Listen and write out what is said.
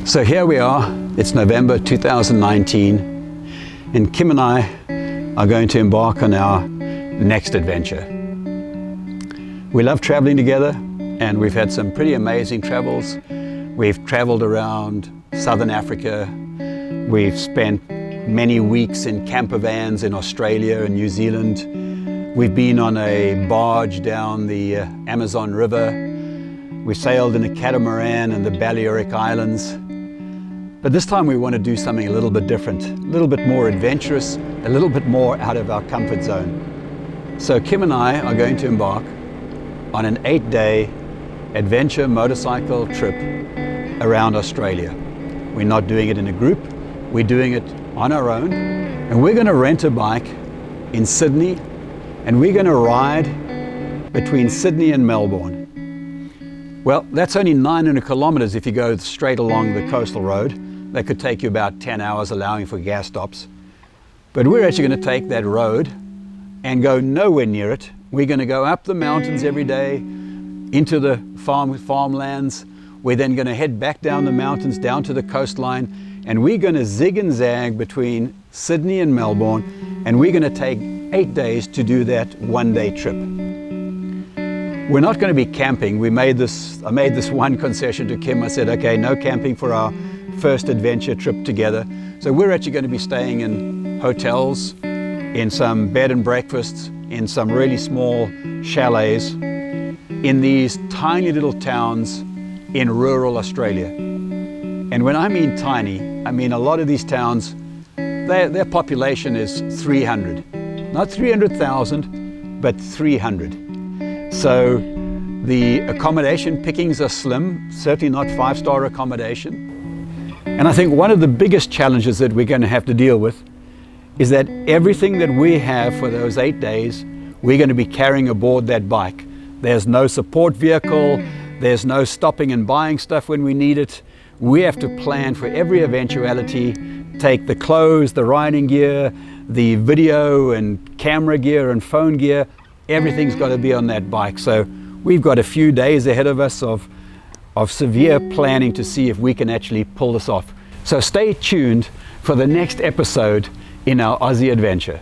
So here we are, it's November 2019, and Kim and I are going to embark on our next adventure. We love traveling together, and we've had some pretty amazing travels. We've traveled around Southern Africa. We've spent many weeks in camper vans in Australia and New Zealand. We've been on a barge down the Amazon River. We sailed in a catamaran in the Balearic Islands. But this time we want to do something a little bit different, a little bit more adventurous, a little bit more out of our comfort zone. So Kim and I are going to embark on an 8-day adventure motorcycle trip around Australia. We're not doing it in a group, we're doing it on our own, and we're going to rent a bike in Sydney, and we're going to ride between Sydney and Melbourne. Well, that's only 900 kilometers if you go straight along the coastal road. That could take you about 10 hours, allowing for gas stops. But we're actually going to take that road and go nowhere near it. We're going to go up the mountains every day into the farmlands. We're then going to head back down the mountains, down to the coastline, and we're going to zig and zag between Sydney and Melbourne, and we're going to take 8 days to do that one-day trip. We're not going to be camping. I made this one concession to Kim. I said, okay, no camping for our first adventure trip together. So we're actually going to be staying in hotels, in some bed and breakfasts, in some really small chalets, in these tiny little towns in rural Australia. And when I mean tiny, I mean a lot of these towns, their population is 300. Not 300,000, but 300. So the accommodation pickings are slim, certainly not 5-star accommodation. And I think one of the biggest challenges that we're going to have to deal with is that everything that we have for those 8 days, we're going to be carrying aboard that bike. There's no support vehicle, there's no stopping and buying stuff when we need it. We have to plan for every eventuality, take the clothes, the riding gear, the video and camera gear and phone gear. Everything's got to be on that bike. So we've got a few days ahead of us of severe planning to see if we can actually pull this off. So stay tuned for the next episode in our Aussie adventure.